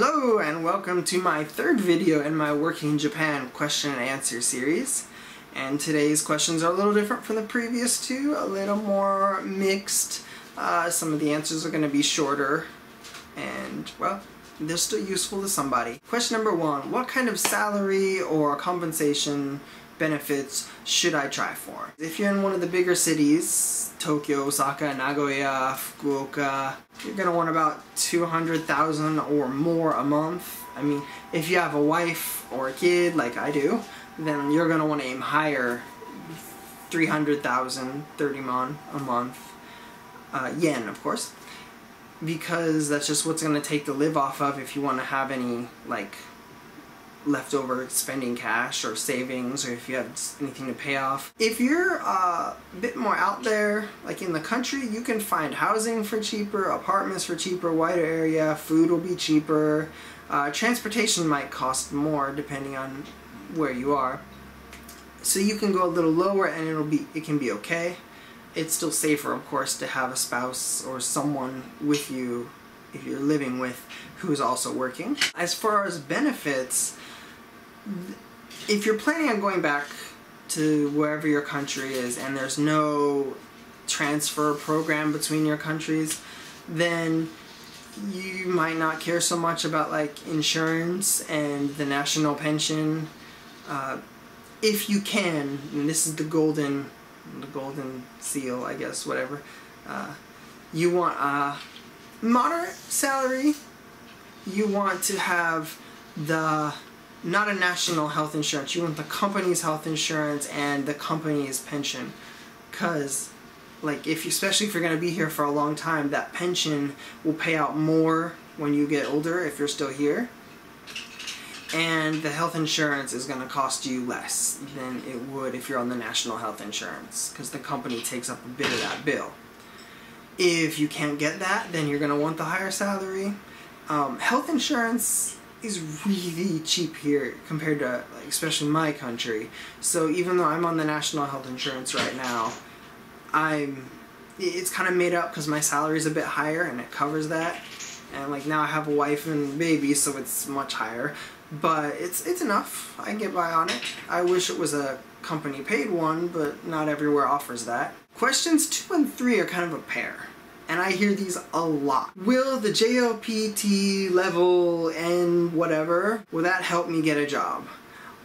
Hello and welcome to my third video in my Working Japan question and answer series. And today's questions are a little different from the previous two, a little more mixed. Some of the answers are going to be shorter and, well, they're still useful to somebody. Question number one, what kind of salary or compensation benefits should I try for? If you're in one of the bigger cities, Tokyo, Osaka, Nagoya, Fukuoka, you're going to want about 200,000 or more a month. I mean, if you have a wife or a kid like I do, then you're going to want to aim higher, 300,000, 30 mon a month, yen of course, because that's just what's going to take to live off of if you want to have any like leftover spending cash or savings, or if you have anything to pay off. If you're a bit more out there, like in the country, you can find housing for cheaper, apartments for cheaper, wider area, food will be cheaper, transportation might cost more depending on where you are. So you can go a little lower and it can be okay. It's still safer, of course, to have a spouse or someone with you if you're living with who's also working. As far as benefits, if you're planning on going back to wherever your country is and there's no transfer program between your countries, then you might not care so much about like insurance and the national pension. If you can, and this is the golden seal, I guess, whatever, you want a moderate salary. You want to have not a national health insurance, you want the company's health insurance and the company's pension, because like especially if you're going to be here for a long time, that pension will pay out more when you get older if you're still here, and the health insurance is going to cost you less than it would if you're on the national health insurance, because the company takes up a bit of that bill. If you can't get that, then you're going to want the higher salary. Health insurance is really cheap here compared to, like, especially my country. So even though I'm on the national health insurance right now, it's kind of made up because my salary is a bit higher and it covers that. And like now I have a wife and baby, so it's much higher. But it's enough. I can get by on it. I wish it was a company paid one, but not everywhere offers that. Questions 2 and 3 are kind of a pair, and I hear these a lot. Will the JLPT Level N whatever, will that help me get a job?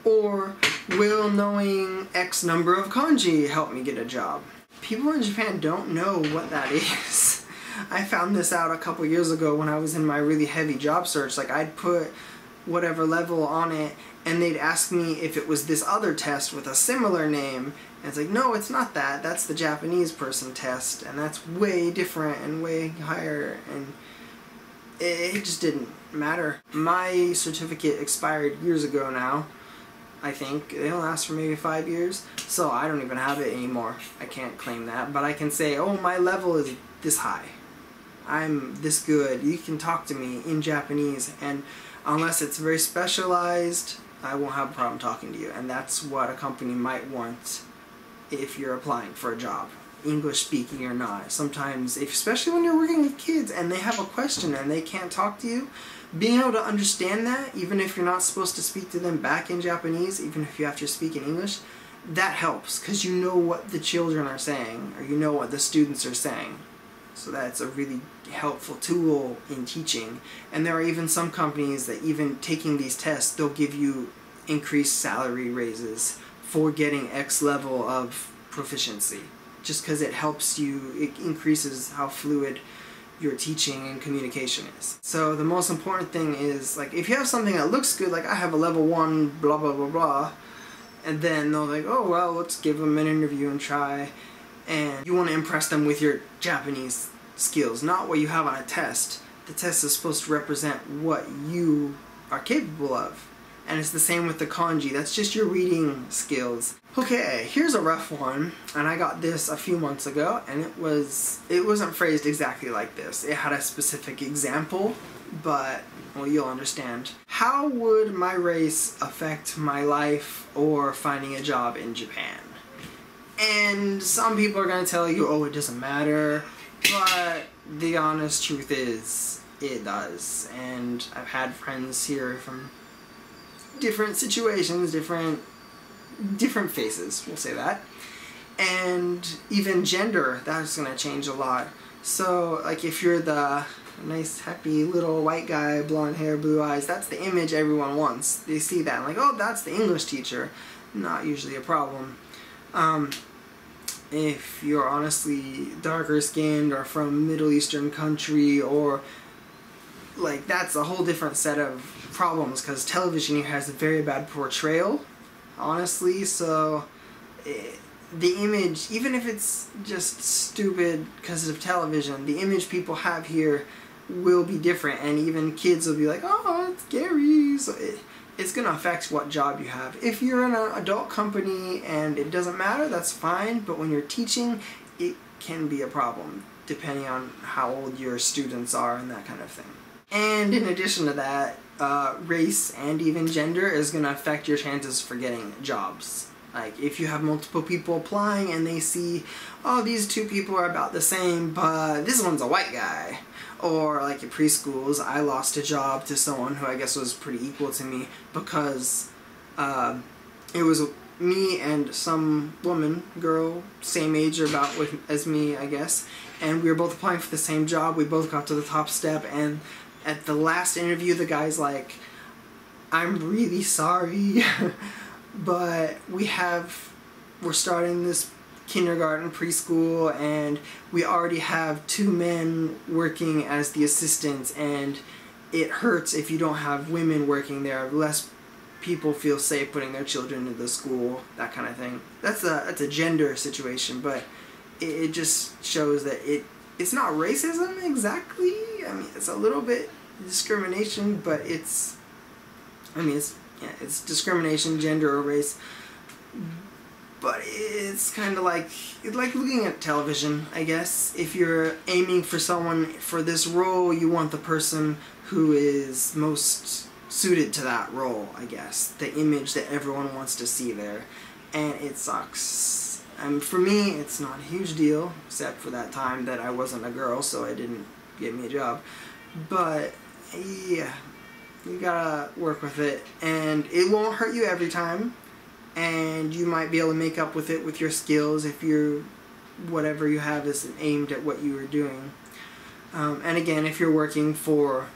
Or will knowing X number of kanji help me get a job? People in Japan don't know what that is. I found this out a couple years ago when I was in my really heavy job search. Like, I'd put whatever level on it and they'd ask me if it was this other test with a similar name, and it's like, no, it's not that, that's the Japanese person test, and that's way different and way higher, and it just didn't matter. My certificate expired years ago now, I think. They don't last for maybe 5 years, so I don't even have it anymore. I can't claim that, but I can say, oh, my level is this high, I'm this good, you can talk to me in Japanese, and unless it's very specialized, I won't have a problem talking to you. And that's what a company might want if you're applying for a job, English speaking or not. Sometimes, especially when you're working with kids and they have a question and they can't talk to you, being able to understand that, even if you're not supposed to speak to them back in Japanese, even if you have to speak in English, that helps, because you know what the children are saying, or you know what the students are saying. So that's a really helpful tool in teaching. And there are even some companies that, even taking these tests, they'll give you increased salary raises for getting X level of proficiency, just because it helps you, it increases how fluid your teaching and communication is. So the most important thing is, like, if you have something that looks good, like I have a level 1 blah blah blah blah, and then they'll like, oh well, let's give them an interview and try, and you want to impress them with your Japanese skills, not what you have on a test. The test is supposed to represent what you are capable of. And it's the same with the kanji. That's just your reading skills. Okay, here's a rough one, and I got this a few months ago, and it wasn't phrased exactly like this. It had a specific example, but, well, you'll understand. How would my race affect my life or finding a job in Japan? And some people are going to tell you, oh, it doesn't matter, but the honest truth is, it does. And I've had friends here from different situations, different faces, we'll say that. And even gender, that's gonna change a lot. So like if you're the nice happy little white guy, blonde hair, blue eyes, that's the image everyone wants. They see that and like, oh, that's the English teacher. Not usually a problem. If you're honestly darker skinned or from a Middle Eastern country, or like, that's a whole different set of problems, because television here has a very bad portrayal, honestly. So the image, even if it's just stupid because of television, the image people have here will be different, and even kids will be like, oh, it's scary. So it's going to affect what job you have. If you're in an adult company and it doesn't matter, that's fine, but when you're teaching, it can be a problem, depending on how old your students are and that kind of thing. And in addition to that, race and even gender is going to affect your chances for getting jobs. Like, if you have multiple people applying and they see, oh, these two people are about the same, but this one's a white guy. Or like in preschools, I lost a job to someone who I guess was pretty equal to me, because it was me and some woman, girl, same age or about as me, I guess, and we were both applying for the same job. We both got to the top step, and at the last interview, the guy's like, I'm really sorry, but we're starting this kindergarten, preschool, and we already have 2 men working as the assistants, and it hurts if you don't have women working there. Less people feel safe putting their children into the school, that kind of thing. That's a gender situation, but it just shows that it's not racism exactly. I mean, it's a little bit discrimination, but it's discrimination, gender or race. But it's kind of like looking at television, I guess. If you're aiming for someone for this role, you want the person who is most suited to that role, I guess. The image that everyone wants to see there. And it sucks. For me, it's not a huge deal, except for that time that I wasn't a girl, so it didn't get me a job. But, yeah, you gotta work with it. And it won't hurt you every time. And you might be able to make up with it with your skills if whatever you have is aimed at what you are doing. And again, if you're working for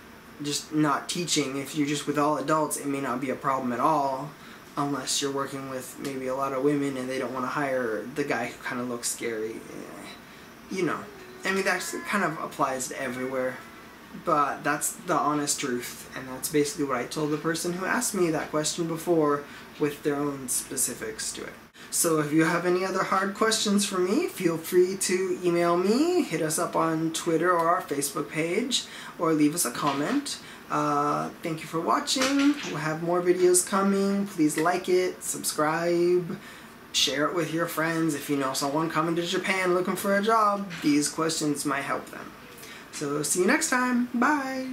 just not teaching, if you're just with all adults, it may not be a problem at all, unless you're working with maybe a lot of women and they don't want to hire the guy who kind of looks scary. You know, I mean, that kind of applies to everywhere. But that's the honest truth, and that's basically what I told the person who asked me that question before, with their own specifics to it. So if you have any other hard questions for me, feel free to email me, hit us up on Twitter or our Facebook page, or leave us a comment. Thank you for watching. We'll have more videos coming. Please like it, subscribe, share it with your friends. If you know someone coming to Japan looking for a job, these questions might help them. So see you next time. Bye!